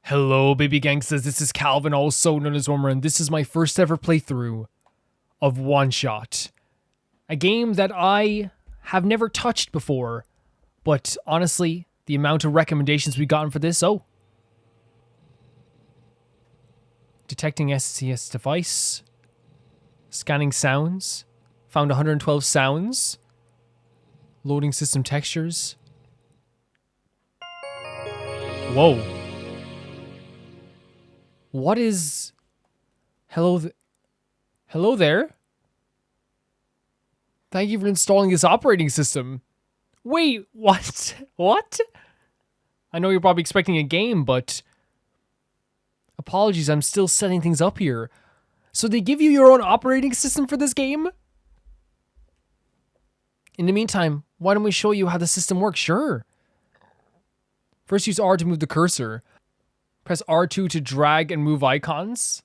Hello, baby gangsters. This is Calvin, also known as Wormer, and this is my first ever playthrough of Oneshot, a game that I have never touched before. But honestly, the amount of recommendations we've gotten for this, detecting SCS device, scanning sounds, found 112 sounds, loading system textures. Whoa. What is... Hello there? Thank you for installing this operating system. Wait, what? What? I know you're probably expecting a game, but... Apologies, I'm still setting things up here. So they give you your own operating system for this game? In the meantime, why don't we show you how the system works? Sure. First, use R to move the cursor. Press R2 to drag and move icons.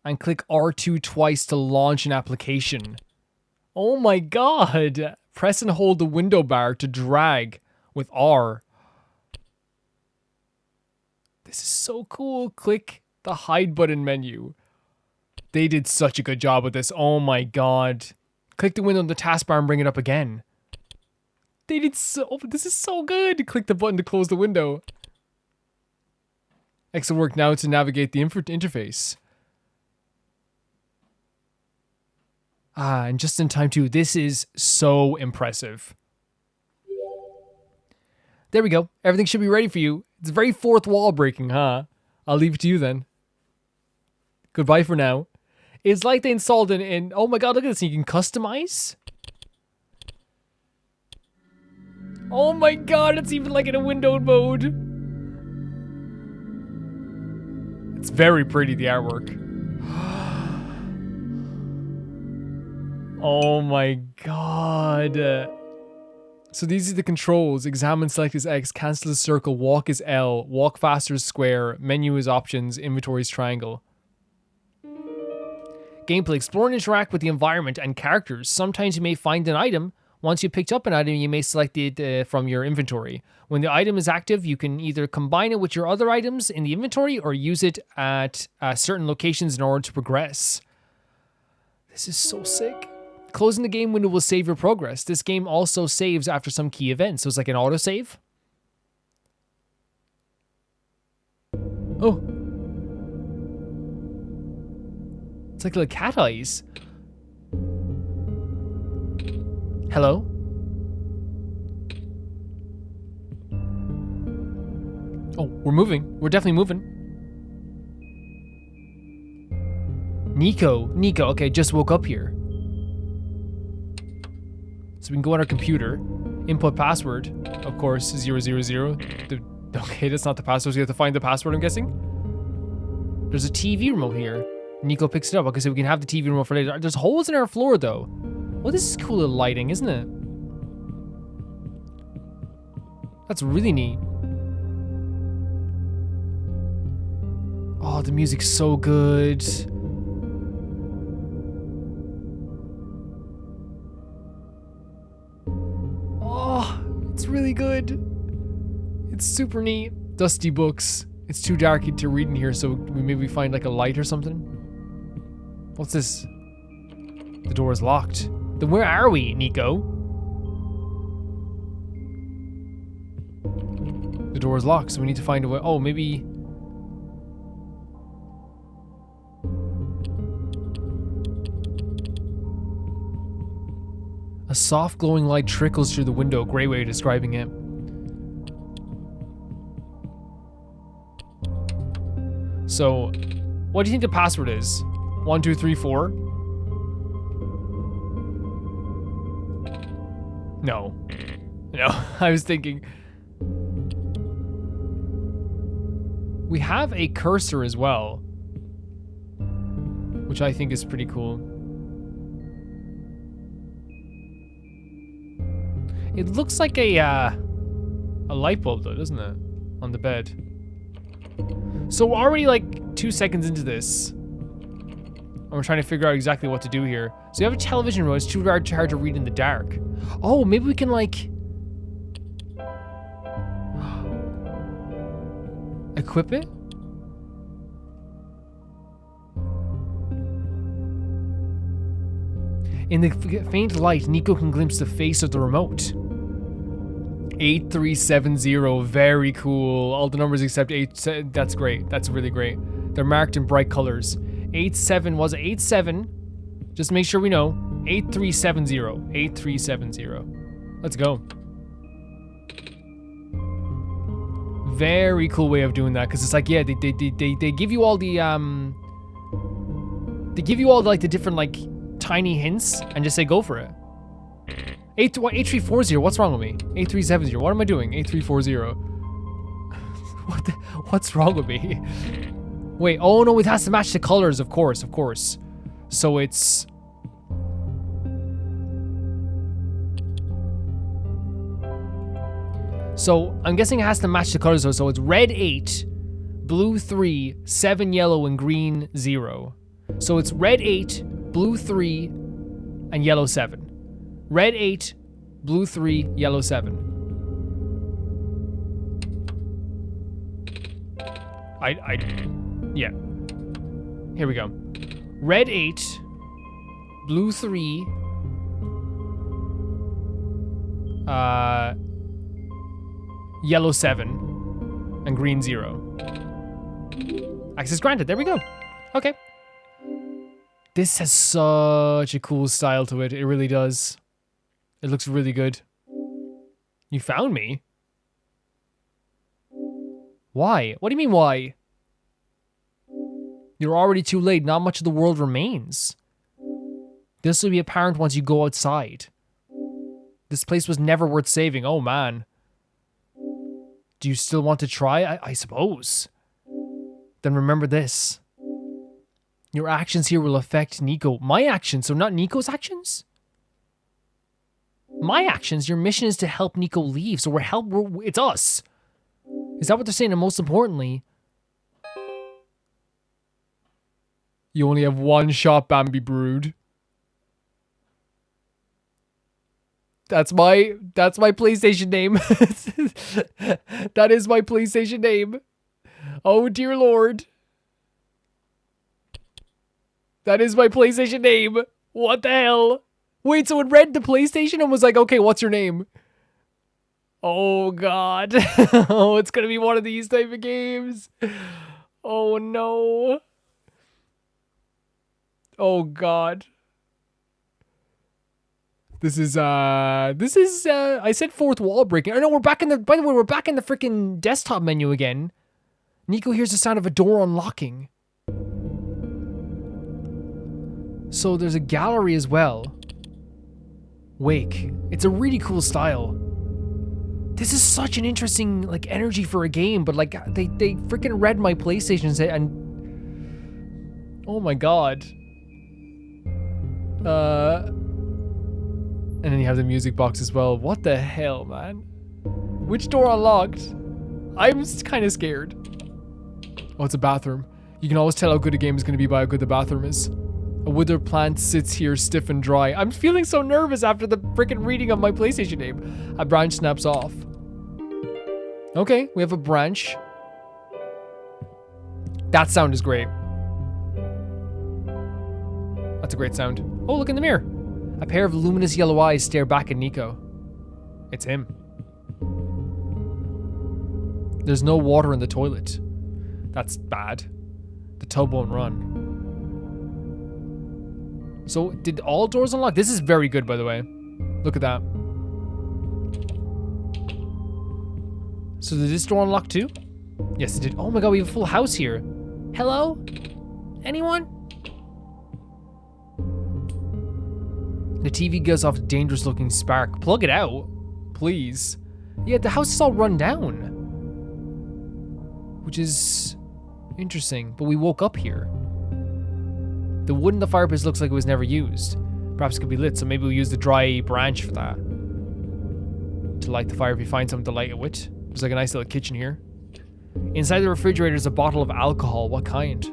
And click R2 twice to launch an application. Oh my god! Press and hold the window bar to drag with R. This is so cool. Click the hide button menu. They did such a good job with this. Oh my god. Click the window on the taskbar and bring it up again. They did so... This is so good. Click the button to close the window. Excellent work now to navigate the interface. And just in time too. This is so impressive. There we go. Everything should be ready for you. It's very fourth wall breaking, huh? I'll leave it to you then. Goodbye for now. It's like they installed it in... Oh my god, look at this. You can customize. Oh my god, it's even like in a windowed mode. It's very pretty, the artwork. Oh my god. So these are the controls. Examine, select is X, cancel is circle, walk is L, walk faster is square, menu is options, inventory is triangle. Gameplay. Explore and interact with the environment and characters. Sometimes you may find an item. Once you picked up an item, you may select it from your inventory. When the item is active, you can either combine it with your other items in the inventory or use it at certain locations in order to progress. This is so sick. Closing the game window will save your progress. This game also saves after some key events, so it's like an autosave. Oh. It's like little cat eyes. Hello? Oh, we're moving. We're definitely moving. Nico, okay, just woke up here. So we can go on our computer, input password, of course, 000. Okay, that's not the password, so we have to find the password, I'm guessing. There's a TV remote here. Nico picks it up. Okay, so we can have the TV remote for later. There's holes in our floor, though. Well, this is cool little lighting, isn't it? That's really neat. Oh, the music's so good. Oh, it's really good. It's super neat. Dusty books. It's too dark to read in here, so we maybe find like a light or something. What's this? The door is locked. Then where are we, Nico? The door is locked, so we need to find a way. Oh, maybe... A soft glowing light trickles through the window. Great way of describing it. So, what do you think the password is? 1, 2, 3, 4? No. No, I was thinking. We have a cursor as well, which I think is pretty cool. It looks like a light bulb though, doesn't it? On the bed. So we're already like 2 seconds into this. And we're trying to figure out exactly what to do here. So you have a television remote. It's too hard to read in the dark. Oh, maybe we can like Equip it? In the faint light, Nico can glimpse the face of the remote. 8370, very cool. All the numbers except 8, that's great. That's really great. They're marked in bright colors. 87, was it 87? Just make sure we know. 8370, 8370. Let's go. Very cool way of doing that, because it's like, yeah, they give you all the, they give you all the, like, the different, like, tiny hints, and just say go for it. 8340, what's wrong with me? 8370, what am I doing? 8340. What's wrong with me? Wait, oh no, it has to match the colors, of course. So it's... So, I'm guessing it has to match the colors though, so it's red 8, blue 3, 7 yellow, and green 0. So it's red 8, blue 3, and yellow 7. Red 8, blue 3, yellow 7. Yeah. Here we go. Red 8, blue 3, yellow 7, and green 0. Access granted. There we go. Okay. This has such a cool style to it. It really does. It looks really good. You found me? Why? What do you mean, why? You're already too late. Not much of the world remains. This will be apparent once you go outside. This place was never worth saving. Oh, man. Do you still want to try? I suppose. Then remember this. Your actions here will affect Nico. My actions, so not Nico's actions? My actions? Your mission is to help Nico leave, so it's us. Is that what they're saying? And most importantly, you only have one shot, Bambi Brood. That's my PlayStation name. That is my PlayStation name. Oh dear Lord. That is my PlayStation name. What the hell? Wait, so it read the PlayStation and was like, okay, what's your name? Oh God. Oh, it's gonna be one of these type of games. Oh no. Oh God. This is I said fourth wall breaking. Oh no, we're back in the, by the way, we're back in the freaking desktop menu again. Nico hears the sound of a door unlocking. So there's a gallery as well. Wake. It's a really cool style. This is such an interesting, like, energy for a game, but like they freaking read my PlayStation and oh my God. And then you have the music box as well. What the hell, man? Which door unlocked? I'm kind of scared. Oh, it's a bathroom. You can always tell how good a game is going to be by how good the bathroom is. A withered plant sits here stiff and dry. I'm feeling so nervous after the freaking reading of my PlayStation name. A branch snaps off. Okay, we have a branch. That sound is great. That's a great sound. Oh, look in the mirror. A pair of luminous yellow eyes stare back at Nico. It's him. There's no water in the toilet. That's bad. The tub won't run. So, did all doors unlock? This is very good, by the way. Look at that. So, did this door unlock too? Yes, it did. Oh my God, we have a full house here. Hello? Anyone? The TV gives off a dangerous looking spark. Plug it out, please. Yeah, the house is all run down. Which is interesting, but we woke up here. The wood in the fireplace looks like it was never used. Perhaps it could be lit, so maybe we'll use the dry branch for that. To light the fire if you find something to light it with. There's like a nice little kitchen here. Inside the refrigerator is a bottle of alcohol. What kind?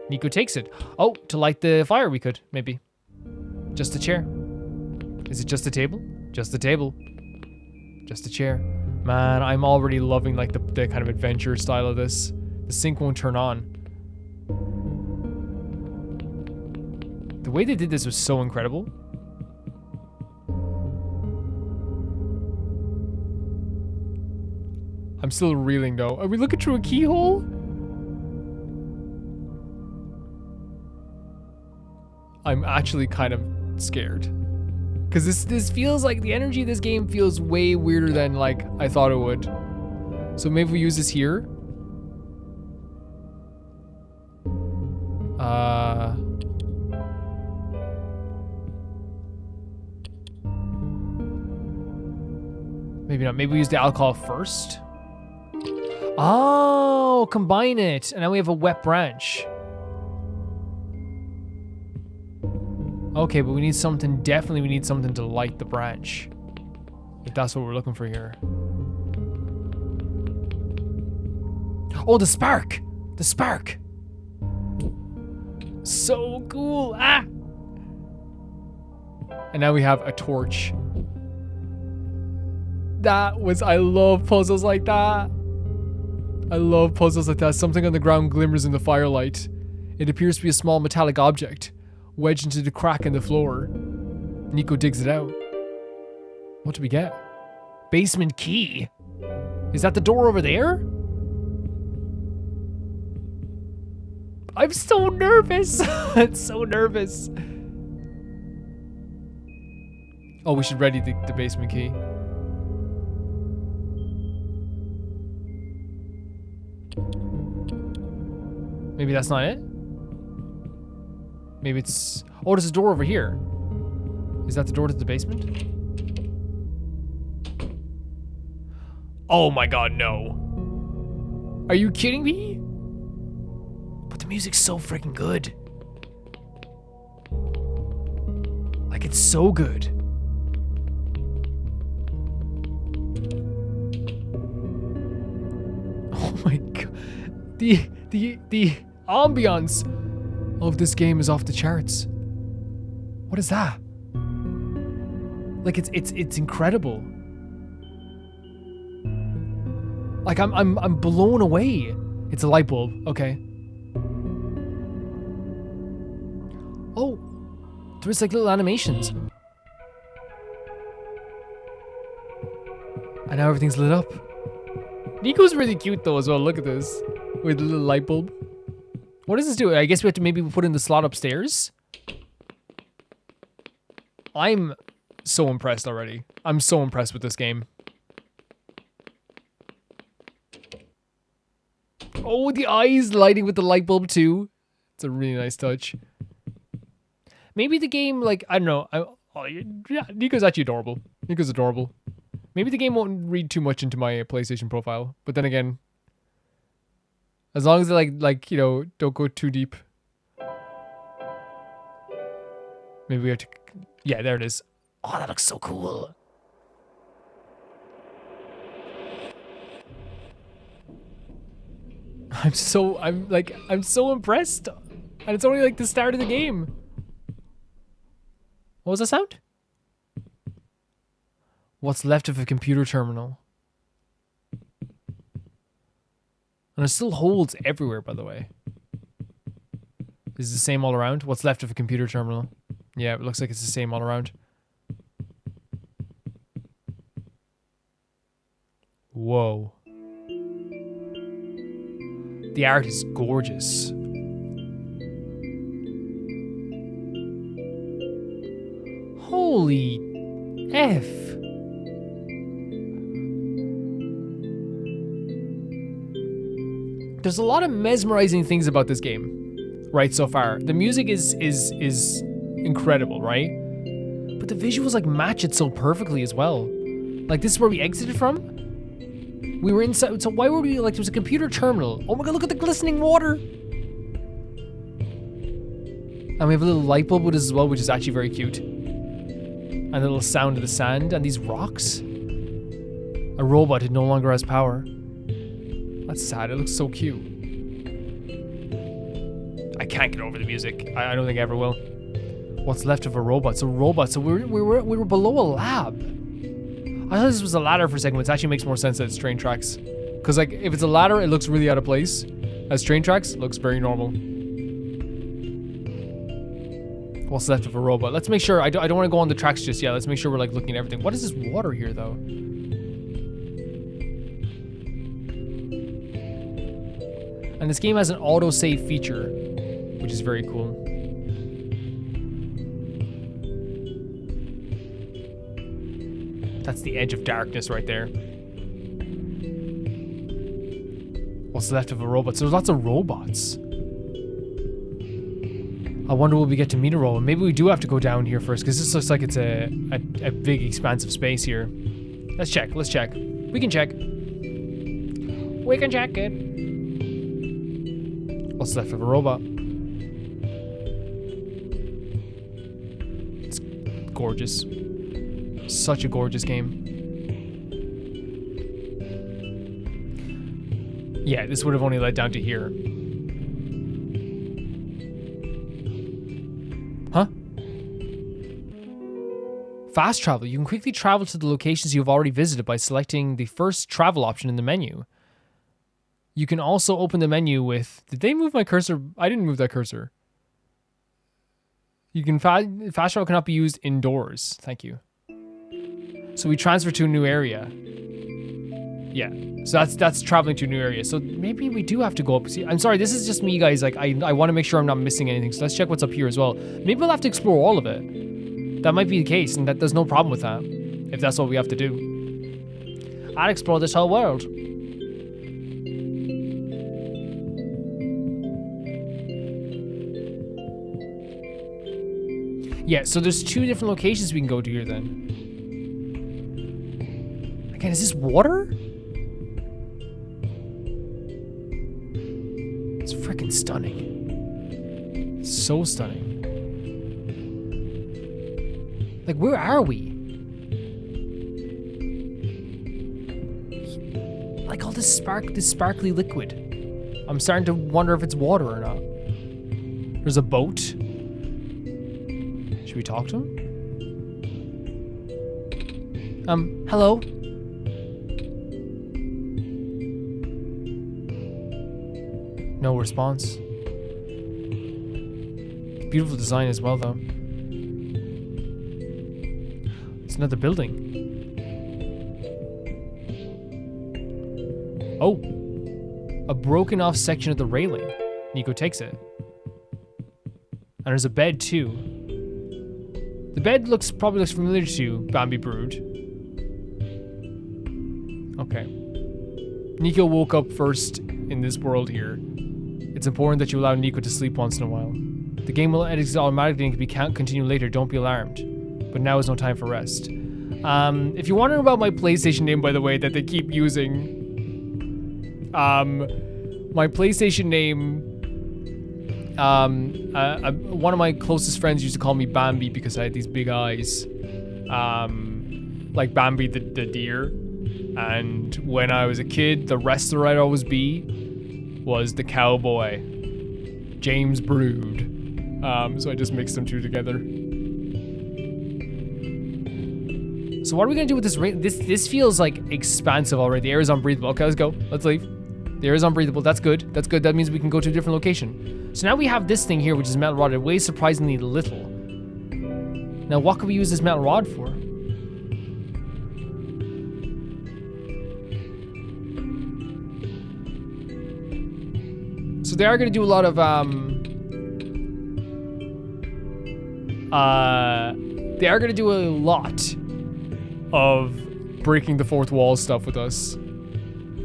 Nico takes it. Oh, to light the fire we could, maybe. Just a chair. Is it just a table? Just a table. Just a chair. Man, I'm already loving like the kind of adventure style of this. The sync won't turn on. The way they did this was so incredible. I'm still reeling though. Are we looking through a keyhole? I'm actually kind of scared. Because this feels like the energy of this game feels way weirder than like I thought it would. So maybe we use this here. Maybe not. Maybe we use the alcohol first. Oh, combine it. And now we have a wet branch. Okay, but we need something, definitely we need something to light the branch. If that's what we're looking for here. Oh, the spark! The spark! So cool! Ah! And now we have a torch. I love puzzles like that. I love puzzles like that. Something on the ground glimmers in the firelight. It appears to be a small metallic object, wedged into the crack in the floor. Nico digs it out. What do we get? Basement key. Is that the door over there? I'm so nervous. I'm so nervous. Oh, we should ready the basement key. Maybe that's not it? Maybe it's... Oh, there's a door over here. Is that the door to the basement? Oh my god, no. Are you kidding me? But the music's so freaking good. Like, it's so good. Oh my god. The ambiance of this game is off the charts. What is that? Like it's incredible. Like I'm blown away. It's a light bulb. Okay. Oh, there's like little animations. And now everything's lit up. Nico's really cute though as well. Look at this. With a little light bulb. What does this do? I guess we have to maybe put in the slot upstairs. I'm so impressed already. I'm so impressed with this game. Oh, the eyes lighting with the light bulb too. It's a really nice touch. Maybe the game, like, I don't know. Yeah, Nico's actually adorable. Nico's adorable. Maybe the game won't read too much into my PlayStation profile. But then again, as long as they like you know, don't go too deep. Maybe we have to... Yeah, there it is. Oh, that looks so cool. I'm so impressed. And it's only like the start of the game. What was that sound? What's left of a computer terminal? And it still holds everywhere, by the way. Is it the same all around? What's left of a computer terminal? Yeah, it looks like it's the same all around. Whoa. The art is gorgeous. Holy F. There's a lot of mesmerizing things about this game, right, so far. The music is incredible, right? But the visuals like match it so perfectly as well. Like, this is where we exited from. We were inside, so why were we, like, there was a computer terminal. Oh my god, look at the glistening water. And we have a little light bulb with us as well, which is actually very cute. And a little sound of the sand and these rocks. A robot who no longer has power. That's sad, it looks so cute. I can't get over the music. I don't think I ever will. What's left of a robot? So we were below a lab. I thought this was a ladder for a second, which actually makes more sense that it's train tracks. Because like, if it's a ladder, it looks really out of place. As train tracks, it looks very normal. What's left of a robot? Let's make sure, I don't want to go on the tracks just yet. Let's make sure we're like looking at everything. What is this water here though? And this game has an autosave feature, which is very cool. That's the edge of darkness right there. What's left of a robot? So there's lots of robots. I wonder will we get to meet a robot. Maybe we do have to go down here first, because this looks like it's a big expansive space here. Let's check. We can check. We can check it. What's left of a robot? It's gorgeous. Such a gorgeous game. Yeah, this would have only led down to here. Huh? Fast travel. You can quickly travel to the locations you've already visited by selecting the first travel option in the menu. You can also open the menu with... Did they move my cursor? I didn't move that cursor. You can... Fast travel cannot be used indoors. Thank you. So we transfer to a new area. Yeah. So that's traveling to a new area. So maybe we do have to go up. See, I'm sorry, this is just me, guys. Like, I want to make sure I'm not missing anything. So let's check what's up here as well. Maybe we'll have to explore all of it. That might be the case, and that there's no problem with that. If that's what we have to do. I'll explore this whole world. Yeah, so there's 2 different locations we can go to here then. Again, is this water? It's freaking stunning. It's so stunning. Like, where are we? Like all this sparkly liquid. I'm starting to wonder if it's water or not. There's a boat. Should we talk to him? Hello? No response. Beautiful design as well, though. It's another building. Oh! A broken off section of the railing. Nico takes it. And there's a bed, too. The bed probably looks familiar to you, Bambi Brood. Okay. Nico woke up first in this world here. It's important that you allow Nico to sleep once in a while. The game will exit automatically and can continue later, don't be alarmed. But now is no time for rest. If you're wondering about my PlayStation name, by the way, that they keep using, my PlayStation name, one of my closest friends used to call me Bambi because I had these big eyes, like Bambi the deer. And when I was a kid, the wrestler I'd always be was the cowboy, James Brood. So I just mixed them 2 together. So what are we gonna do with this rain? This feels like expansive already. The air is unbreathable. Okay, let's go. Let's leave. The air is unbreathable. That's good. That's good. That means we can go to a different location. So now we have this thing here, which is metal rod. It weighs surprisingly little. Now, what could we use this metal rod for? So they are going to do a lot of, they are going to do a lot of breaking the fourth wall stuff with us,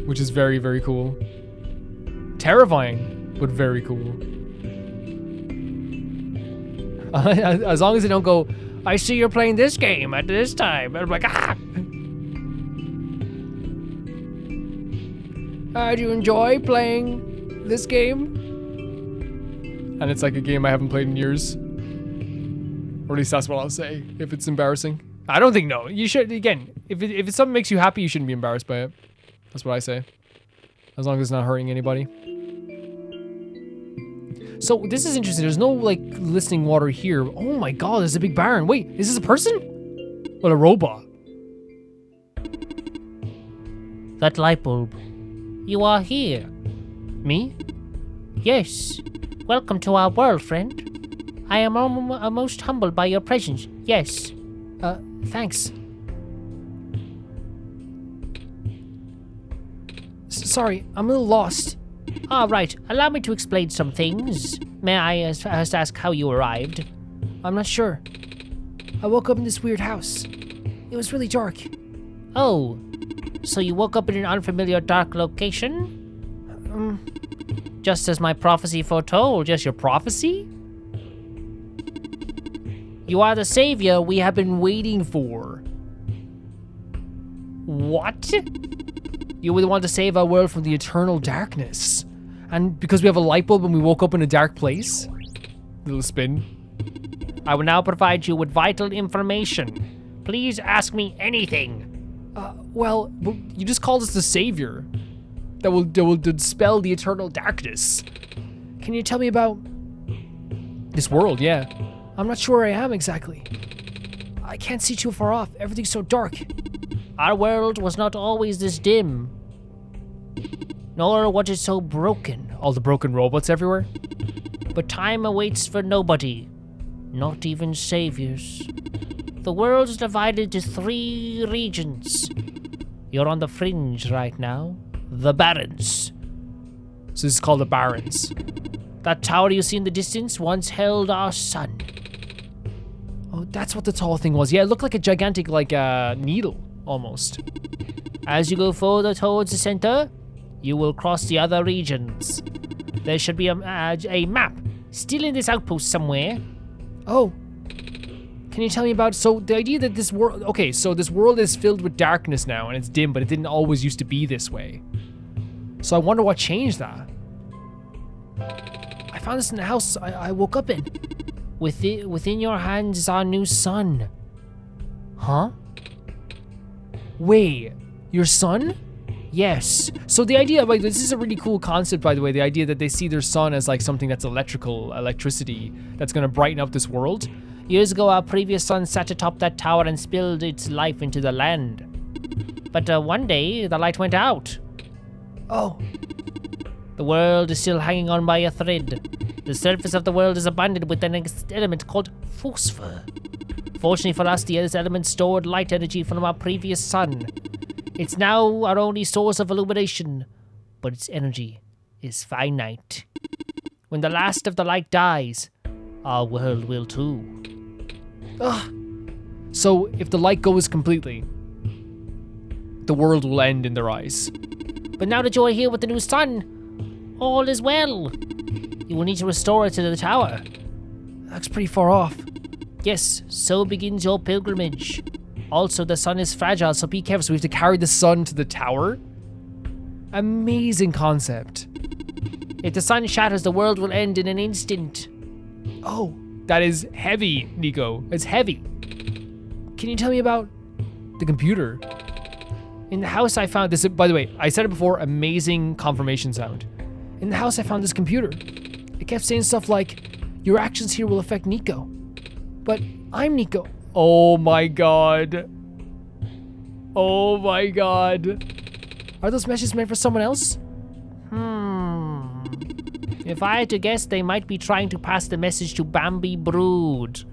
which is very, very cool. Terrifying, but very cool. As long as they don't go, I see you're playing this game at this time. And I'm like, ah! Do you enjoy playing this game? And it's like a game I haven't played in years. Or at least that's what I'll say, if it's embarrassing. I don't think, no. You should, again, if it's something makes you happy, you shouldn't be embarrassed by it. That's what I say. As long as it's not hurting anybody. So, this is interesting. There's no, like, listening water here. Oh my god, there's a big barren. Wait, is this a person? Well, a robot. That light bulb. You are here. Me? Yes. Welcome to our world, friend. I am most humbled by your presence. Yes. Thanks. Sorry, I'm a little lost. All right, allow me to explain some things. May I first ask how you arrived? I'm not sure. I woke up in this weird house. It was really dark. Oh, so you woke up in an unfamiliar dark location? Just as my prophecy foretold. Just your prophecy? You are the savior we have been waiting for. What? You would want to save our world from the eternal darkness. And because we have a light bulb and we woke up in a dark place? Little spin. I will now provide you with vital information. Please ask me anything. Well, you just called us the savior. That will dispel the eternal darkness. Can you tell me about this world? Yeah. I'm not sure where I am exactly. I can't see too far off. Everything's so dark. Our world was not always this dim. Nor was it so broken. All the broken robots everywhere? But time awaits for nobody. Not even saviors. The world is divided into 3 regions. You're on the fringe right now. The Barrens. So this is called the Barrens. That tower you see in the distance once held our sun. Oh, that's what the tall thing was. Yeah, it looked like a gigantic, needle, almost. As you go further towards the center, you will cross the other regions. There should be a map still in this outpost somewhere. Oh. Can you tell me about, so the idea that this world, okay, so this world is filled with darkness now and it's dim, but it didn't always used to be this way. So I wonder what changed that. I found this in the house I woke up in. Within your hands is our new sun. Huh? Wait, your son? Yes. So the idea, this is a really cool concept, by the way, the idea that they see their sun as like something that's electricity, that's gonna brighten up this world. Years ago, our previous sun sat atop that tower and spilled its life into the land. But one day, the light went out. Oh. The world is still hanging on by a thread. The surface of the world is abundant with an element called phosphor. Fortunately for us, this element stored light energy from our previous sun. It's now our only source of illumination, but its energy is finite. When the last of the light dies, our world will too. Ugh. So if the light goes completely, the world will end in their eyes. But now that you're here with the new sun, all is well. You will need to restore it to the tower. That's pretty far off. Yes, so begins your pilgrimage. Also, the sun is fragile, so be careful. So we have to carry the sun to the tower? Amazing concept. If the sun shatters, the world will end in an instant. Oh, that is heavy, Nico. It's heavy. Can you tell me about the computer? In the house I found this, by the way, I said it before, amazing confirmation sound. In the house I found this computer. It kept saying stuff like, your actions here will affect Nico. But I'm Nico. Oh my god. Oh my god. Are those messages meant for someone else? If I had to guess, they might be trying to pass the message to Bambi Brood.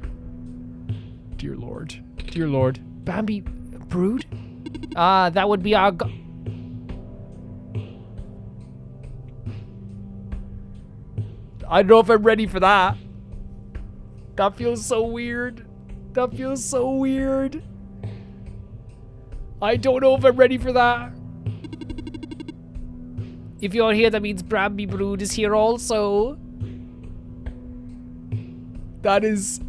Dear Lord. Dear Lord. Bambi Brood? That would be our I don't know if I'm ready for that. That feels so weird. That feels so weird. I don't know if I'm ready for that. If you're here, that means Bambi Brood is here also. That is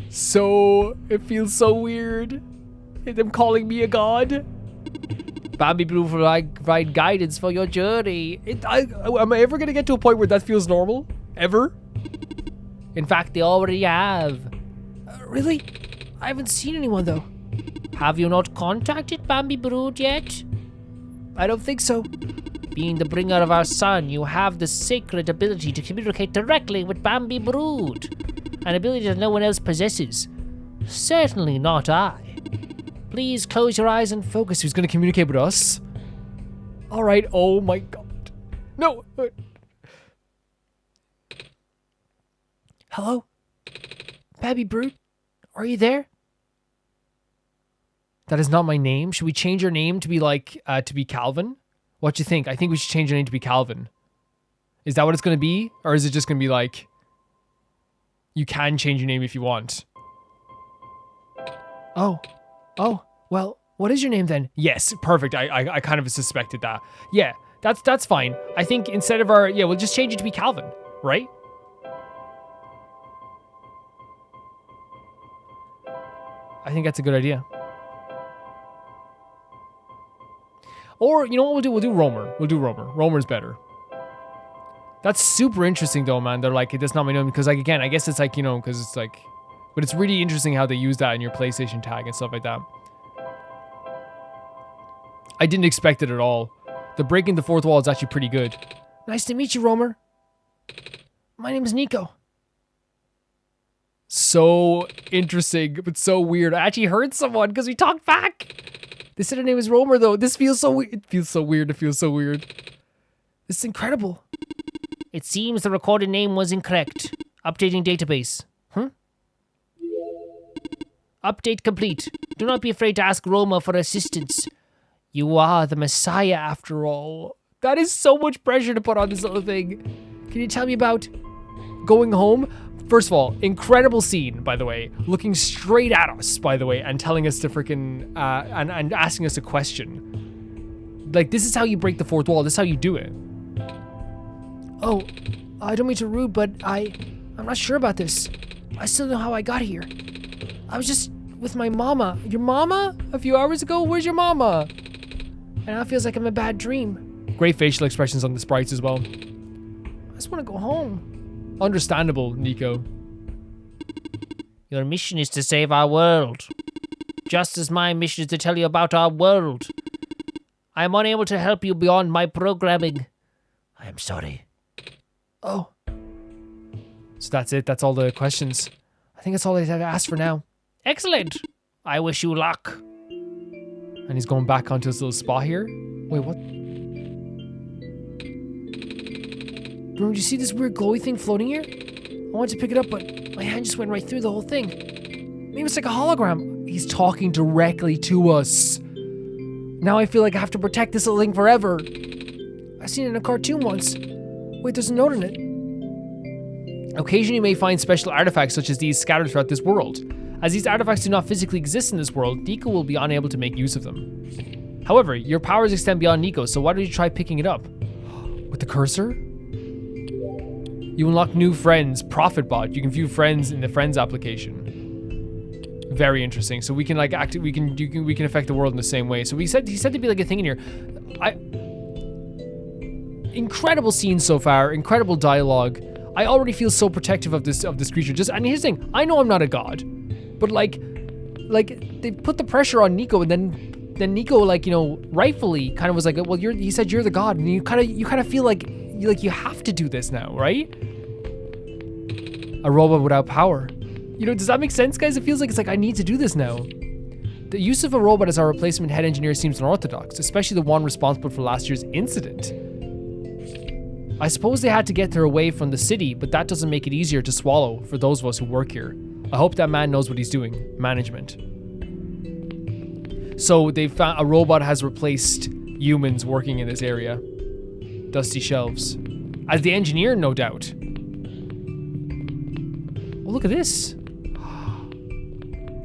so... It feels so weird. Them calling me a god. Bambi Brood will provide guidance for your journey. Am I ever going to get to a point where that feels normal? Ever? In fact, they already have. Really? I haven't seen anyone, though. Have you not contacted Bambi Brood yet? I don't think so. Being the bringer of our sun, you have the sacred ability to communicate directly with Bambi Brood. An ability that no one else possesses. Certainly not I. Please close your eyes and focus. Who's going to communicate with us? All right. Oh my god. No. Hello? Babby Brute? Are you there? That is not my name. Should we change your name to be like, to be Calvin? What do you think? I think we should change your name to be Calvin. Is that what it's going to be? Or is it just going to be like, you can change your name if you want? Oh, well, what is your name then? Yes, perfect. I kind of suspected that. Yeah, that's fine. I think instead of we'll just change it to be Calvin, right? I think that's a good idea. Or, you know what we'll do? We'll do Romer. Romer's better. That's super interesting though, man. They're like, that's not my name because, like, again, I guess it's like, you know, because it's like, but it's really interesting how they use that in your PlayStation tag and stuff like that. I didn't expect it at all. The breaking the fourth wall is actually pretty good. Nice to meet you, Romer. My name is Nico. So interesting, but so weird. I actually heard someone because we talked back. They said her name is Romer though. This feels so weird. It feels so weird. This is incredible. It seems the recorded name was incorrect. Updating database. Update complete. Do not be afraid to ask Roma for assistance. You are the Messiah after all. That is so much pressure to put on this little thing. Can you tell me about going home? First of all, incredible scene, by the way. Looking straight at us, by the way, and telling us to freaking, and asking us a question. Like, this is how you break the fourth wall. This is how you do it. Oh, I don't mean to rude, but I'm not sure about this. I still don't know how I got here. I was just with my mama. Your mama? A few hours ago? Where's your mama? And now it feels like I'm a bad dream. Great facial expressions on the sprites as well. I just want to go home. Understandable, Nico. Your mission is to save our world. Just as my mission is to tell you about our world. I am unable to help you beyond my programming. I am sorry. Oh. So that's it. That's all the questions. I think that's all I have to ask for now. Excellent. I wish you luck. And he's going back onto his little spot here. Wait, what? Bro, did you see this weird glowy thing floating here? I wanted to pick it up, but my hand just went right through the whole thing. Maybe it's like a hologram. He's talking directly to us. Now I feel like I have to protect this little thing forever. I seen it in a cartoon once. Wait, there's a note in it. Occasionally you may find special artifacts such as these scattered throughout this world. As these artifacts do not physically exist in this world, Nico will be unable to make use of them. However, your powers extend beyond Nico, so why don't you try picking it up? With the cursor? You unlock new friends, ProphetBot. You can view friends in the friends application. Very interesting. So we can like we can affect the world in the same way. So he said to be like a thing in here. Incredible scenes so far, incredible dialogue. I already feel so protective of this creature. And here's the thing, I know I'm not a god, but like they put the pressure on Nico, and then Nico, like, you know, rightfully kind of was like, well, he said you're the god, and you kind of feel like you have to do this now, right? A robot without power. You know, does that make sense, guys? It feels like it's like I need to do this now. The use of a robot as our replacement head engineer seems unorthodox, especially the one responsible for last year's incident. I suppose they had to get her away from the city, but that doesn't make it easier to swallow for those of us who work here. I hope that man knows what he's doing. Management. So they found a robot has replaced humans working in this area. Dusty shelves. As the engineer, no doubt. Oh, look at this.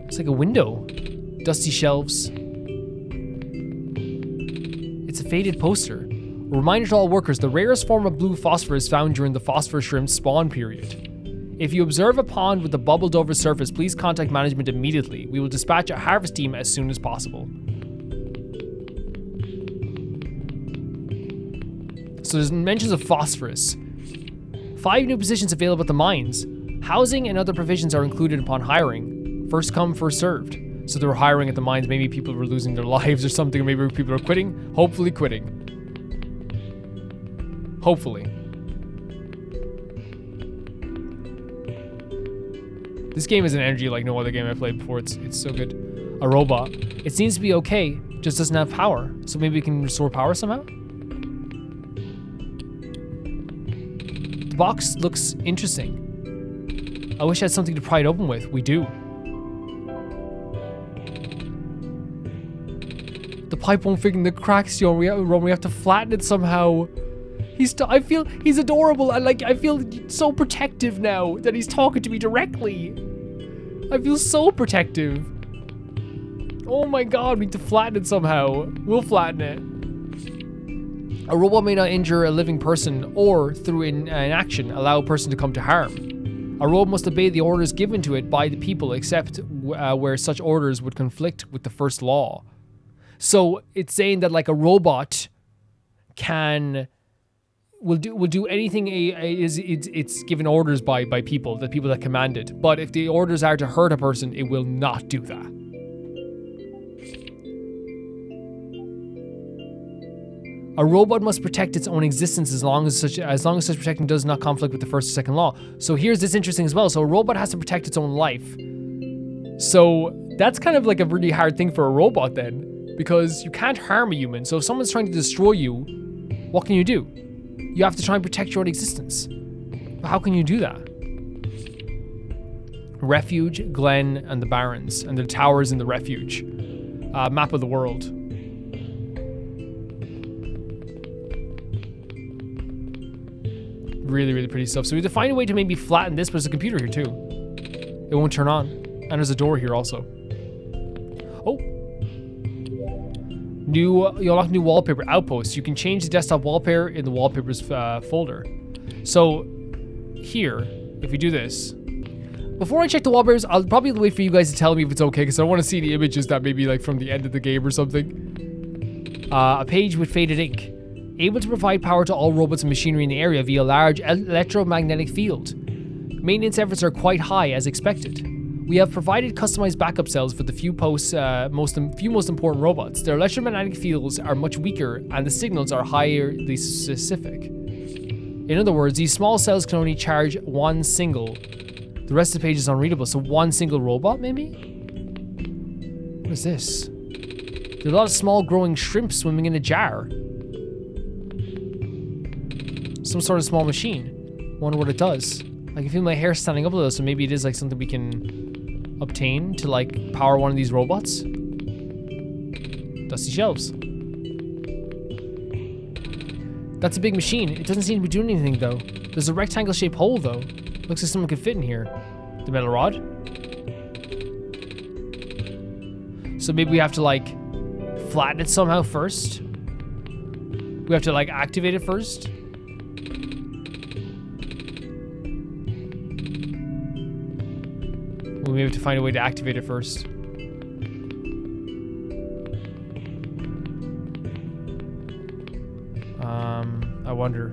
It's like a window. Dusty shelves. It's a faded poster. A reminder to all workers, the rarest form of blue phosphor is found during the phosphor shrimp spawn period. If you observe a pond with a bubbled over surface, please contact management immediately. We will dispatch a harvest team as soon as possible. So there's mentions of phosphorus. 5 new positions available at the mines. Housing and other provisions are included upon hiring. First come, first served. So they were hiring at the mines. Maybe people were losing their lives or something. Or maybe people are quitting. Hopefully quitting. Hopefully. This game is an energy like no other game I've played before. It's so good. A robot. It seems to be okay, just doesn't have power. So maybe we can restore power somehow? The box looks interesting. I wish I had something to pry it open with. We do. The pipe won't fit in the cracks, yo. We have to flatten it somehow. I feel he's adorable, and like I feel so protective now that he's talking to me directly. I feel so protective. Oh my god, we need to flatten it somehow. We'll flatten it. A robot may not injure a living person or, through an action, allow a person to come to harm. A robot must obey the orders given to it by the people, except where such orders would conflict with the first law. So it's saying that like a robot will do anything it's given orders by people, the people that command it. But if the orders are to hurt a person, it will not do that. A robot must protect its own existence as long as such protection does not conflict with the first or second law. So here's this interesting as well. So a robot has to protect its own life. So that's kind of like a really hard thing for a robot then, because you can't harm a human. So if someone's trying to destroy you, what can you do? You have to try and protect your own existence. But how can you do that? Refuge, Glen, and the Barrens, and the towers in the refuge. Map of the world. Really, really pretty stuff. So we have to find a way to maybe flatten this, but there's a computer here too. It won't turn on. And there's a door here also. Oh. You unlock new wallpaper outpost. You can change the desktop wallpaper in the wallpapers folder. So here, if we do this, before I check the wallpapers, I'll probably wait for you guys to tell me if it's okay, because I don't want to see the images that maybe like from the end of the game or something. A page with faded ink. Able to provide power to all robots and machinery in the area via large electromagnetic field. Maintenance efforts are quite high as expected. We have provided customized backup cells for the few most important robots. Their electromagnetic fields are much weaker and the signals are highly specific. In other words, these small cells can only charge one single. The rest of the page is unreadable, so one single robot maybe? What is this? There are a lot of small growing shrimp swimming in a jar. Some sort of small machine. Wonder what it does. I can feel my hair standing up a little, so maybe it is like something we can obtain to like power one of these robots. Dusty shelves. That's a big machine. It doesn't seem to be doing anything though. There's a rectangle shaped hole though. Looks like someone could fit in here. The metal rod. So maybe we have to like flatten it somehow first. We have to like activate it first. We have to find a way to activate it first. I wonder.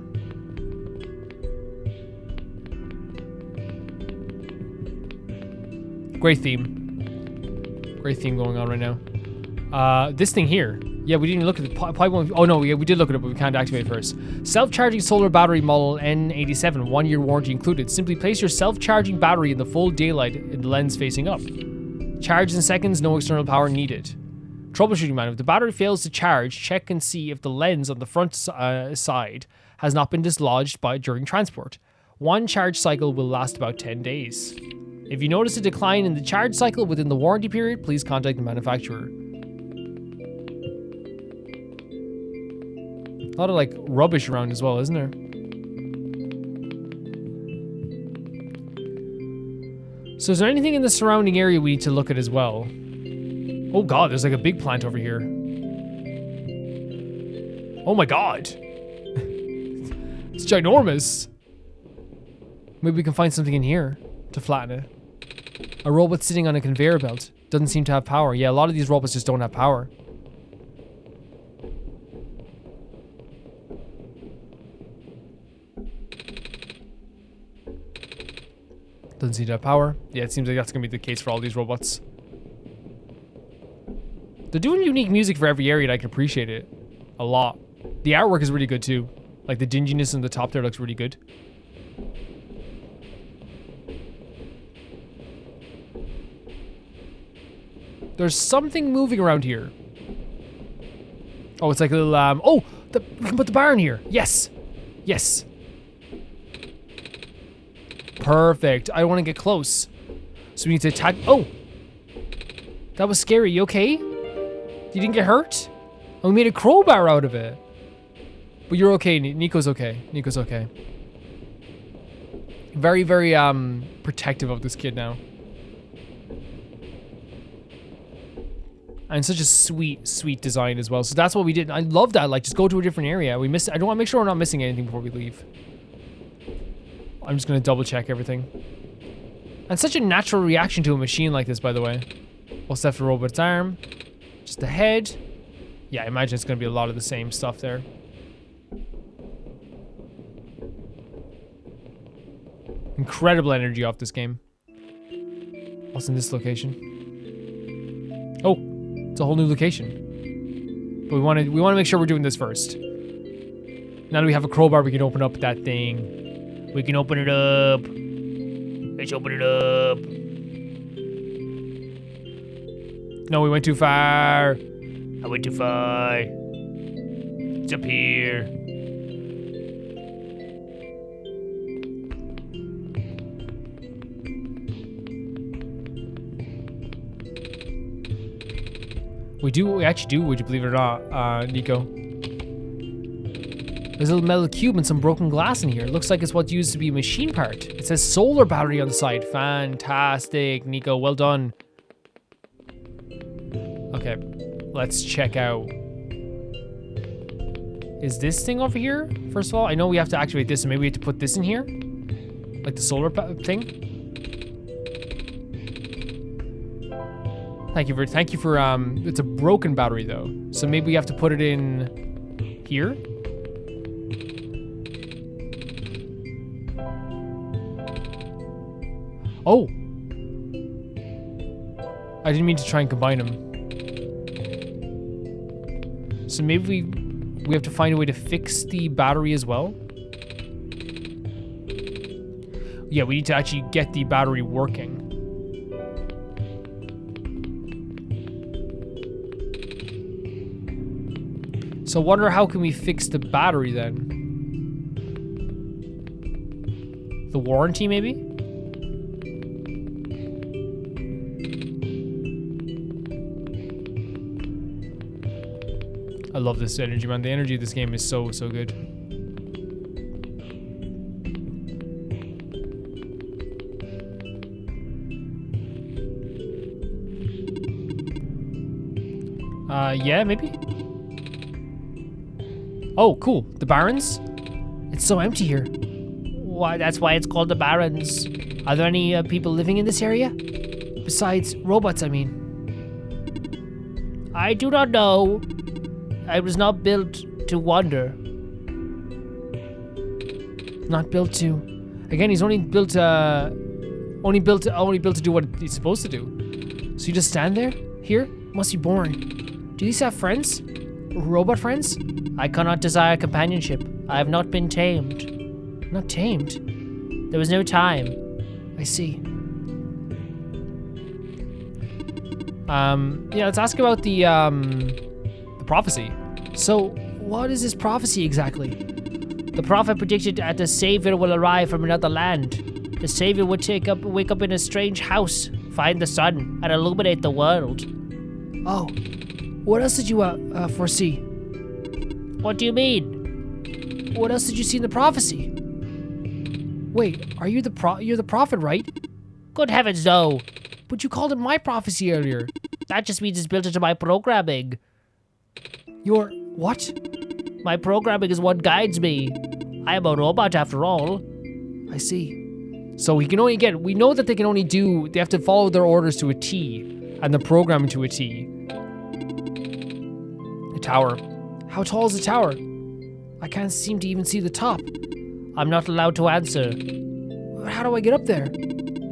Great theme. Great theme going on right now. This thing here. Yeah, we didn't look at the pipe. Oh no, we did look at it, but we can't activate it first. Self-charging solar battery model N87, 1-year warranty included. Simply place your self-charging battery in the full daylight in the lens facing up. Charge in seconds, no external power needed. Troubleshooting manual. If the battery fails to charge, check and see if the lens on the front side has not been dislodged during transport. One charge cycle will last about 10 days. If you notice a decline in the charge cycle within the warranty period, please contact the manufacturer. A lot of like rubbish around as well, isn't there? So is there anything in the surrounding area we need to look at as well? Oh god, there's like a big plant over here. Oh my god. It's ginormous. Maybe we can find something in here to flatten it. A robot sitting on a conveyor belt. Doesn't seem to have power. Yeah, a lot of these robots just don't have power. Doesn't seem to have power. Yeah, it seems like that's going to be the case for all these robots. They're doing unique music for every area and I can appreciate it a lot. The artwork is really good too. Like the dinginess in the top there looks really good. There's something moving around here. Oh, it's like a little, oh! We can put the bar in here. Yes! Yes! Perfect. I want to get close. So we need to attack. Oh! That was scary. You okay? You didn't get hurt? Oh, we made a crowbar out of it. But you're okay. Nico's okay. Nico's okay. Very, very protective of this kid now. And such a sweet, sweet design as well. So that's what we did. I love that. Like, just go to a different area. We missed. I don't want to make sure we're not missing anything before we leave. I'm just gonna double check everything. And such a natural reaction to a machine like this, by the way. What's left of the robot's arm? Just the head. Yeah, I imagine it's gonna be a lot of the same stuff there. Incredible energy off this game. What's in this location? Oh, it's a whole new location. But we want to make sure we're doing this first. Now that we have a crowbar, we can open up that thing. We can open it up. Let's open it up. No, we went too far. I went too far. It's up here. We actually do, would you believe it or not, Nico? There's a little metal cube and some broken glass in here. It looks like it's what's used to be a machine part. It says solar battery on the side. Fantastic, Nico, well done. Okay, let's check out. Is this thing over here? First of all, I know we have to activate this, and maybe we have to put this in here? Like the solar thing? Thank you for, it's a broken battery though. So maybe we have to put it in here? Oh! I didn't mean to try and combine them. So maybe we have to find a way to fix the battery as well? Yeah, we need to actually get the battery working. So I wonder how can we fix the battery then? The warranty maybe? I love this energy, man. The energy of this game is so, so good. Yeah, maybe? Oh, cool. The Barrens? It's so empty here. Why, that's why it's called the Barrens. Are there any people living in this area? Besides robots, I mean. I do not know. I was not built to wander. Not built to. Again, he's only built to do what he's supposed to do. So you just stand there? Here? Must be boring. Do these have friends? Robot friends? I cannot desire companionship. I have not been tamed. Not tamed? There was no time. I see. Yeah, let's ask about the prophecy. So, what is this prophecy exactly? The prophet predicted that the savior will arrive from another land. The savior would wake up in a strange house, find the sun, and illuminate the world. Oh, what else did you foresee? What do you mean? What else did you see in the prophecy? Wait, are you you're the prophet, right? Good heavens, no. But you called it my prophecy earlier. That just means it's built into my programming. Your what? My programming is what guides me. I am a robot after all. I see. So he can only, again, we know that they have to follow their orders to a T, and the programming to a T. The tower. How tall is the tower? I can't seem to even see the top. I'm not allowed to answer. How do I get up there?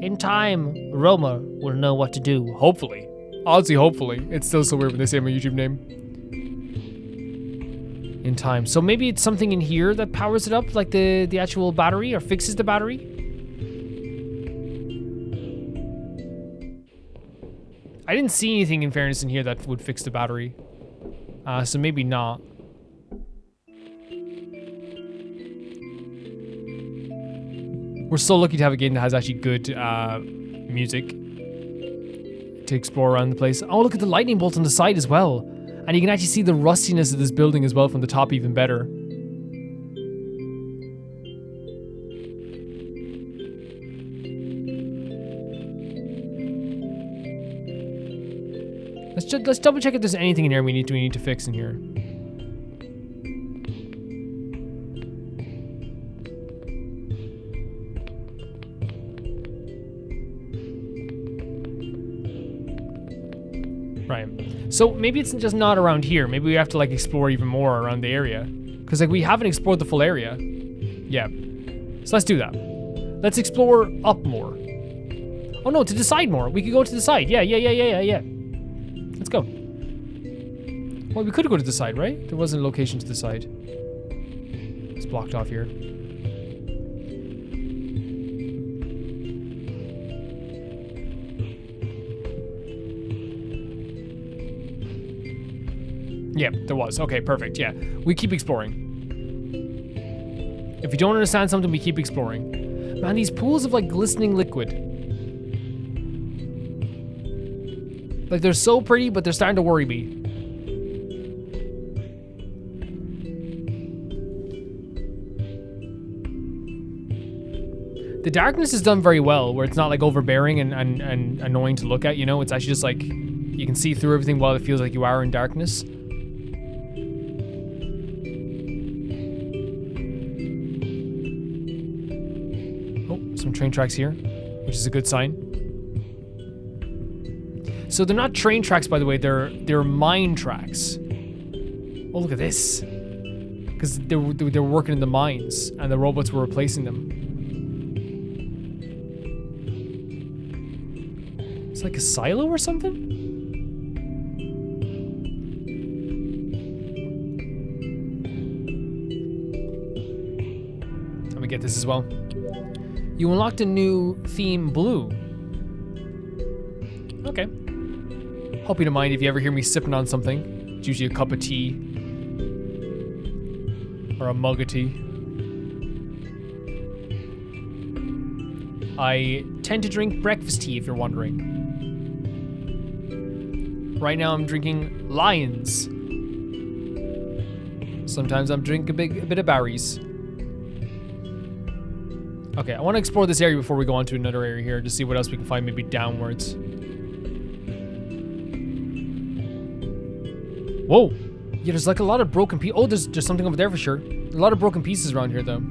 In time, Roma will know what to do. Hopefully. Honestly, hopefully. It's still so weird when they say my YouTube name. In time. So maybe it's something in here that powers it up, like the actual battery, or fixes the battery? I didn't see anything, in fairness, in here that would fix the battery. So maybe not. We're so lucky to have a game that has actually good music to explore around the place. Oh, look at the lightning bolt on the side as well. And you can actually see the rustiness of this building as well from the top even better. Let's double check if there's anything in here we need to fix in here. Right. So maybe it's just not around here. Maybe we have to like explore even more around the area. Because like we haven't explored the full area. Yeah. So let's do that. Let's explore up more. Oh no, to the side more. We could go to the side. Yeah. Let's go. Well, we could go to the side, right? There wasn't a location to the side. It's blocked off here. Yeah, there was. Okay, perfect. Yeah, we keep exploring. If you don't understand something, we keep exploring. Man, these pools of like glistening liquid. Like they're so pretty, but they're starting to worry me. The darkness is done very well, where it's not like overbearing and annoying to look at, you know? It's actually just like, you can see through everything while it feels like you are in darkness. Oh, some train tracks here, which is a good sign. So they're not train tracks, by the way, they're mine tracks. Oh, look at this. Because they were working in the mines, and the robots were replacing them. It's like a silo or something? Let me get this as well. You unlocked a new theme, blue. Okay. Hope you don't mind if you ever hear me sipping on something. It's usually a cup of tea. Or a mug of tea. I tend to drink breakfast tea, if you're wondering. Right now I'm drinking Lions. Sometimes I'm drinking a bit of Barrens. Okay, I want to explore this area before we go on to another area here to see what else we can find, maybe downwards. Whoa! Yeah, there's like a lot of broken pieces. Oh, there's something over there for sure. A lot of broken pieces around here, though.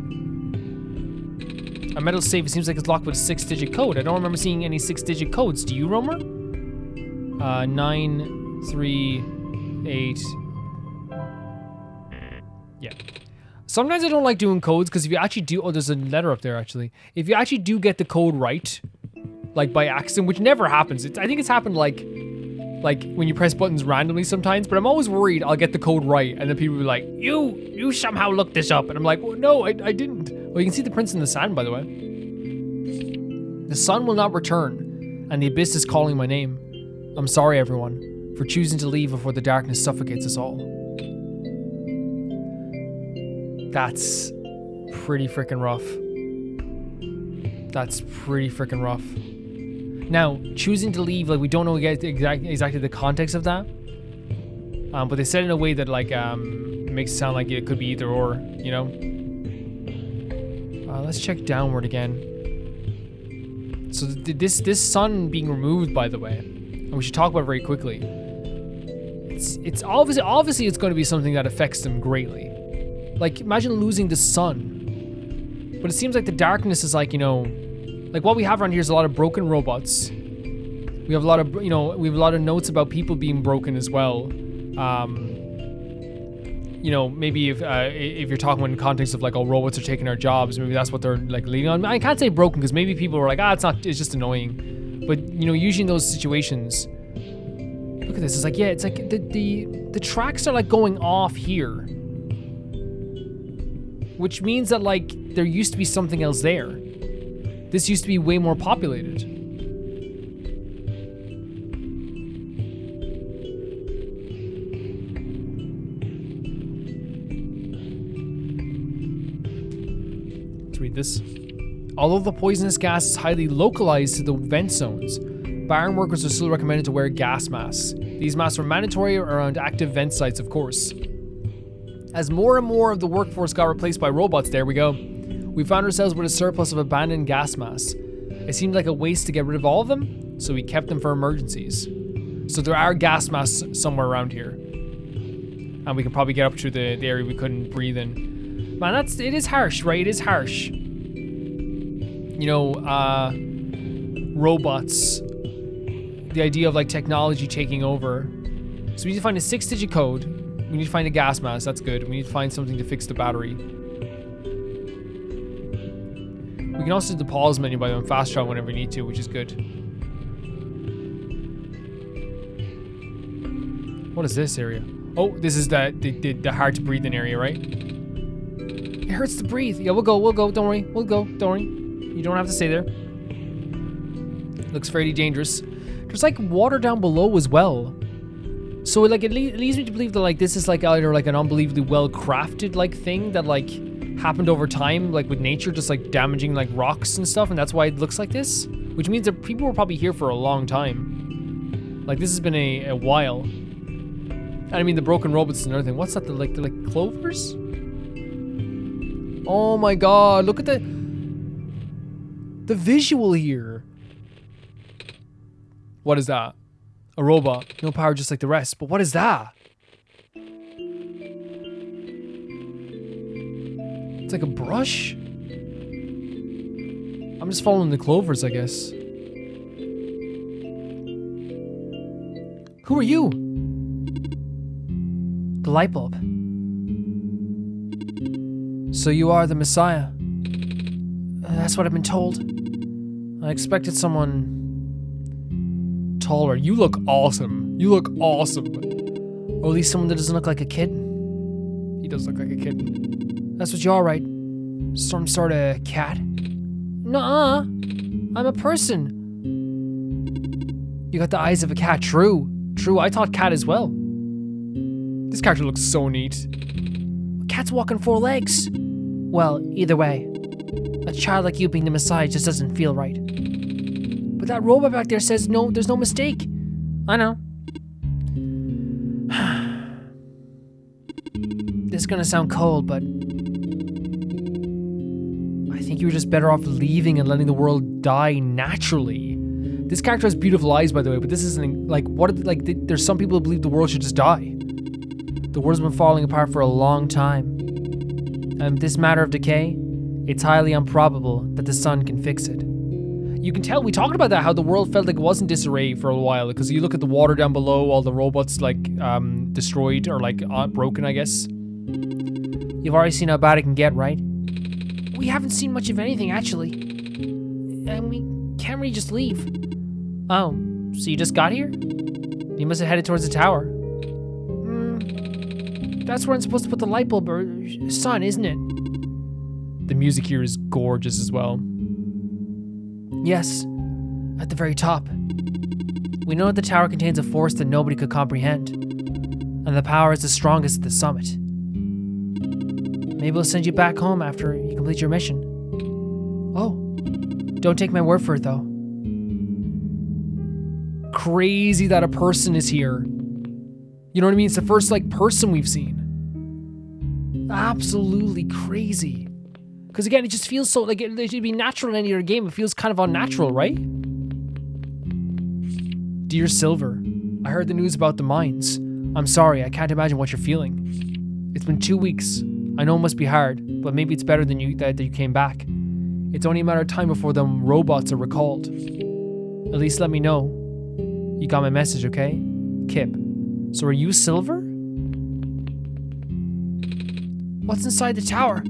A metal safe, it seems like it's locked with a 6-digit code. I don't remember seeing any 6-digit codes. Do you, Romer? 9, 3, 8. Yeah. Sometimes I don't like doing codes because if you actually do, oh, there's a letter up there actually. If you actually do get the code right, like by accident, which never happens. I think it's happened like when you press buttons randomly sometimes, but I'm always worried I'll get the code right and then people will be like, you somehow looked this up. And I'm like, well, no, I didn't. Well, you can see the prints in the sand, by the way. The sun will not return and the abyss is calling my name. I'm sorry, everyone, for choosing to leave before the darkness suffocates us all. That's pretty freaking rough. That's pretty freaking rough. Now, choosing to leave, like, we don't know exactly the context of that. But they said it in a way that, like, makes it sound like it could be either or, you know? Let's check downward again. So this sun being removed, by the way, and we should talk about it very quickly. It's obviously it's going to be something that affects them greatly. Like, imagine losing the sun. But it seems like the darkness is like, you know, like what we have around here is a lot of broken robots. We have a lot of, you know, we have a lot of notes about people being broken as well. You know, maybe if you're talking in context of like, oh, robots are taking our jobs, maybe that's what they're like leading on. I can't say broken because maybe people are like, it's just annoying. But you know, usually in those situations, look at this. It's like, yeah, it's like the tracks are like going off here, which means that like there used to be something else there. This used to be way more populated. Let's read this. Although the poisonous gas is highly localized to the vent zones, Barren workers are still recommended to wear gas masks. These masks are mandatory around active vent sites, of course. As more and more of the workforce got replaced by robots, there we go, we found ourselves with a surplus of abandoned gas masks. It seemed like a waste to get rid of all of them, so we kept them for emergencies. So there are gas masks somewhere around here. And we can probably get up to the area we couldn't breathe in. Man, it is harsh, right? It is harsh. You know, robots. The idea of like technology taking over. So we need to find a 6-digit code. We need to find a gas mask, that's good. We need to find something to fix the battery. We can also do the pause menu by the way, fast travel whenever we need to, which is good. What is this area? Oh, this is the hard to breathe in area, right? It hurts to breathe. Yeah, we'll go, don't worry. Don't worry. You don't have to stay there. Looks fairly dangerous. There's like water down below as well. So like it leads me to believe that like this is like either like an unbelievably well crafted like thing that like happened over time, like with nature just like damaging like rocks and stuff, and that's why it looks like this. Which means that people were probably here for a long time. Like this has been a while. And I mean the broken robots is another thing. What's that? The like clovers? Oh my god! Look at the visual here. What is that? A robot. No power just like the rest. But what is that? It's like a brush? I'm just following the clovers, I guess. Who are you? The light bulb. So you are the Messiah. That's what I've been told. I expected someone taller. You look awesome. You look awesome. Or at least someone that doesn't look like a kid. He does look like a kid. That's what you are, right? Some sort of cat? Nuh-uh. I'm a person. You got the eyes of a cat. True. True, I thought cat as well. This character looks so neat. A cat's walking 4 legs. Well, either way. A child like you being the Messiah just doesn't feel right. But that robot back there says no, there's no mistake. I know. This is gonna sound cold, but I think you were just better off leaving and letting the world die naturally. This character has beautiful eyes, by the way, but this isn't like there's some people who believe the world should just die. The world's been falling apart for a long time. And this matter of decay, it's highly improbable that the sun can fix it. You can tell, we talked about that, how the world felt like it was in disarray for a while, because you look at the water down below, all the robots like destroyed or like broken, I guess. You've already seen how bad it can get, right? We haven't seen much of anything, actually. And we can't really just leave. Oh, so you just got here? You must have headed towards the tower. That's where I'm supposed to put the light bulb or sun, isn't it? The music here is gorgeous as well. Yes, at the very top. We know that the tower contains a force that nobody could comprehend, and the power is the strongest at the summit. Maybe we'll send you back home after you complete your mission. Oh, don't take my word for it though. Crazy that a person is here. You know what I mean? It's the first like person we've seen. Absolutely crazy. Because again, it just feels so like it should be natural in any other game. It feels kind of unnatural, right? Dear Silver, I heard the news about the mines. I'm sorry, I can't imagine what you're feeling. It's been 2 weeks. I know it must be hard, but maybe it's better than that you came back. It's only a matter of time before them robots are recalled. At least let me know. You got my message, okay? Kip. So are you Silver? What's inside the tower?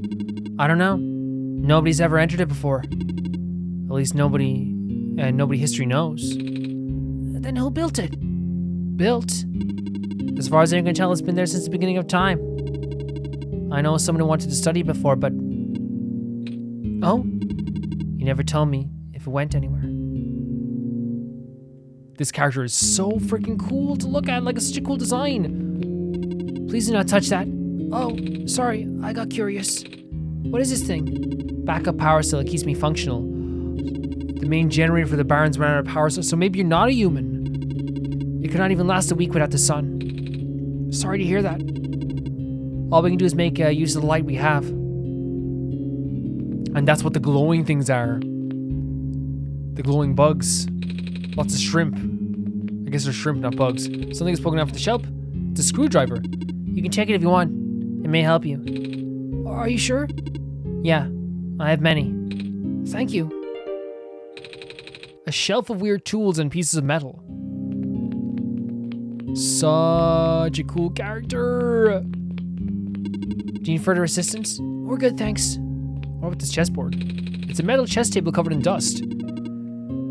I don't know. Nobody's ever entered it before. At least nobody history knows. Then who built it? Built? As far as anyone can tell, it's been there since the beginning of time. I know someone who wanted to study before, but... Oh? You never told me if it went anywhere. This character is so freaking cool to look at, like it's such a cool design. Please do not touch that. Oh, sorry, I got curious. What is this thing? Backup power cell, it keeps me functional. The main generator for the Barrens ran out of power, so maybe you're not a human. It could not even last a week without the sun. Sorry to hear that. All we can do is make use of the light we have. And that's what the glowing things are. The glowing bugs. Lots of shrimp. I guess they're shrimp, not bugs. Something is poking out of the shelf. It's a screwdriver. You can check it if you want. It may help you. Are you sure? Yeah, I have many. Thank you. A shelf of weird tools and pieces of metal. Such a cool character. Do you need further assistance? We're good, thanks. What about this chessboard? It's a metal chess table covered in dust.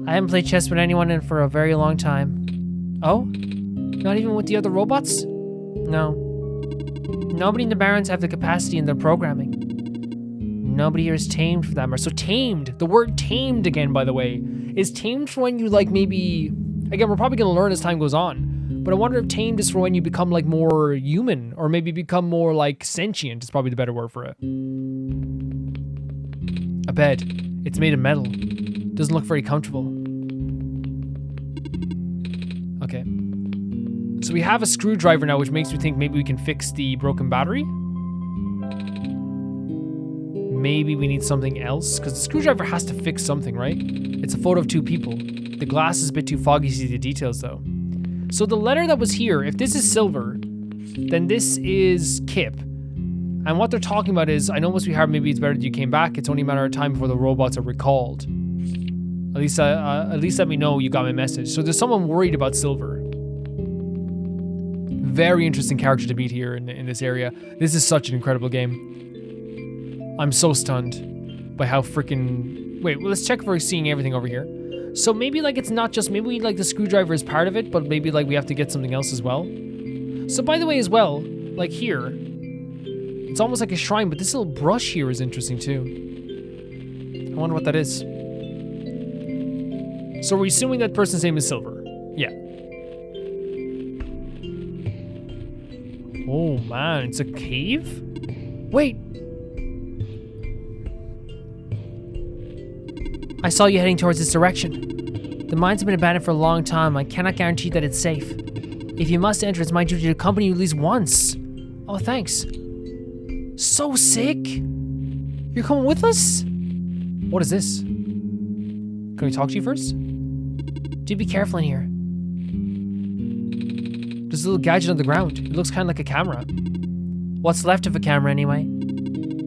I haven't played chess with anyone in for a very long time. Oh? Not even with the other robots? No. Nobody in the Barrens have the capacity in their programming. Nobody here is tamed for them. So tamed. The word tamed again, by the way. Is tamed for when you like maybe... Again, we're probably going to learn as time goes on. But I wonder if tamed is for when you become like more human. Or maybe become more like sentient is probably the better word for it. A bed. It's made of metal. Doesn't look very comfortable. Okay. So we have a screwdriver now, which makes me think maybe we can fix the broken battery. Maybe we need something else, because the screwdriver has to fix something, right? It's a photo of two people. The glass is a bit too foggy to see the details, though. So the letter that was here, if this is Silver, then this is Kip. And what they're talking about is, I know once we heard maybe it's better that you came back, it's only a matter of time before the robots are recalled. At least let me know you got my message. So there's someone worried about Silver. Very interesting character to meet here in this area. This is such an incredible game. I'm so stunned by how freaking... Wait, well, let's check if we're seeing everything over here. So maybe like it's not just... Maybe like the screwdriver is part of it, but maybe like we have to get something else as well. So by the way as well, like here, it's almost like a shrine, but this little brush here is interesting too. I wonder what that is. So we're assuming that person's name is Silver. Yeah. Oh man, it's a cave? Wait. I saw you heading towards this direction. The mines have been abandoned for a long time. I cannot guarantee that it's safe. If you must enter, it's my duty to accompany you at least once. Oh, thanks. So sick. You're coming with us? What is this? Can we talk to you first? Do be careful in here. There's a little gadget on the ground. It looks kind of like a camera. What's left of a camera anyway?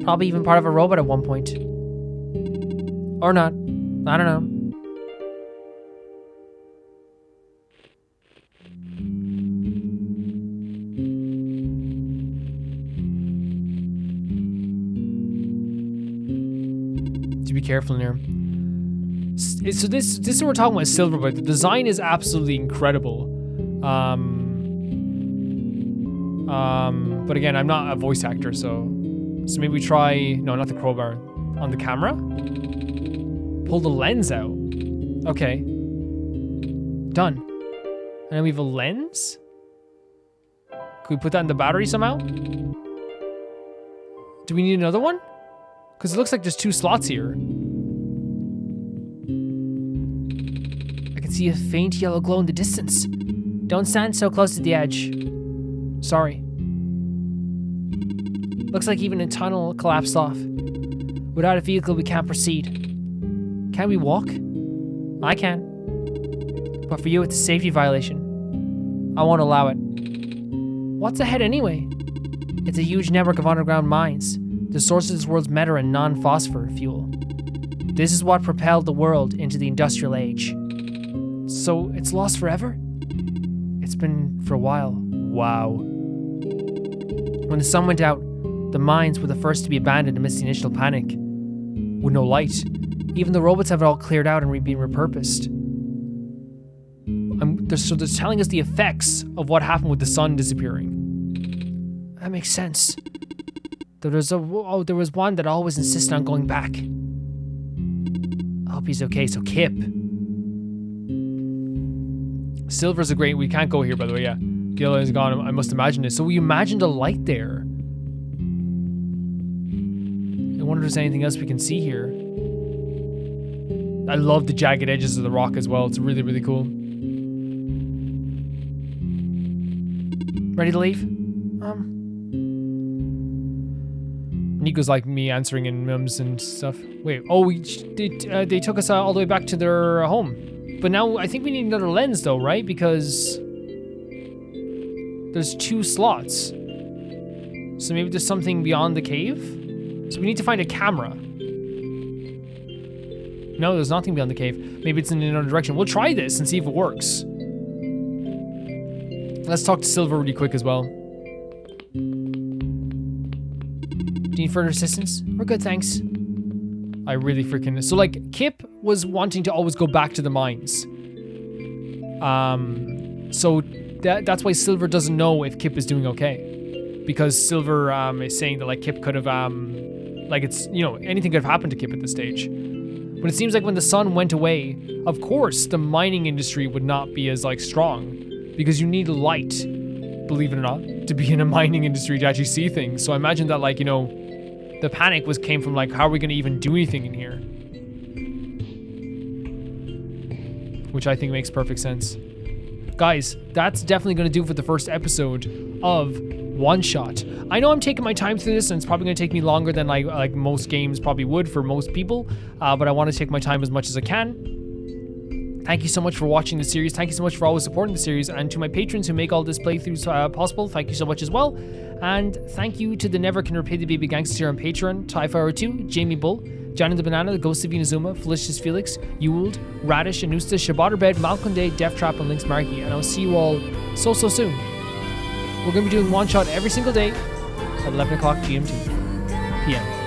Probably even part of a robot at one point. Or not. I don't know. To be careful in here. So this is what we're talking about Silver, but the design is absolutely incredible. But again, I'm not a voice actor, so maybe we try... No, not the crowbar. On the camera? Pull the lens out. Okay. Done. And then we have a lens? Could we put that in the battery somehow? Do we need another one? Because it looks like there's two slots here. I can see a faint yellow glow in the distance. Don't stand so close to the edge. Sorry. Looks like even a tunnel collapsed off. Without a vehicle, we can't proceed. Can we walk? I can. But for you, it's a safety violation. I won't allow it. What's ahead anyway? It's a huge network of underground mines, the source of this world's metal and non-phosphor fuel. This is what propelled the world into the industrial age. So it's lost forever? It's been for a while. Wow. When the sun went out, the mines were the first to be abandoned amidst the initial panic. With no light. Even the robots have it all cleared out and been repurposed. So they're telling us the effects of what happened with the sun disappearing. That makes sense. There was one that always insisted on going back. I hope he's okay, so Kip. Silver's a great... We can't go here, by the way, yeah. The other is gone, I must imagine it. So we imagined a light there. I wonder if there's anything else we can see here. I love the jagged edges of the rock as well. It's really, really cool. Ready to leave? Nico's like me answering in mums and stuff. Wait, oh, they took us all the way back to their home. But now I think we need another lens though, right? Because there's 2 slots. So maybe there's something beyond the cave? So we need to find a camera. No, there's nothing beyond the cave. Maybe it's in another direction. We'll try this and see if it works. Let's talk to Silver really quick as well. Do you need further assistance? We're good, thanks. I really freaking... So, like, Kip was wanting to always go back to the mines. So that's why Silver doesn't know if Kip is doing okay. Because Silver is saying that, like, Kip could have... like, it's, you know, anything could have happened to Kip at this stage. But it seems like when the sun went away, of course, the mining industry would not be as, like, strong. Because you need light, believe it or not, to be in a mining industry to actually see things. So I imagine that, like, you know, the panic came from, like, how are we going to even do anything in here? Which I think makes perfect sense. Guys, that's definitely going to do for the first episode of Oneshot. I know I'm taking my time through this, and it's probably going to take me longer than like most games probably would for most people, but I want to take my time as much as I can. Thank you so much for watching the series. Thank you so much for always supporting the series, and to my patrons who make all this playthroughs possible, thank you so much as well. And thank you to the Never Can Repay the Baby Gangsters here on Patreon, Tyfire2, Jamie Bull, Johnny the Banana, the Ghost of Inazuma, Felicious Felix, Ewald, Radish, Anusta, Shabotterbed, Malcolm Day, Death Trap, and Lynx Markey. And I'll see you all so soon. We're going to be doing Oneshot every single day at 11 o'clock GMT PM.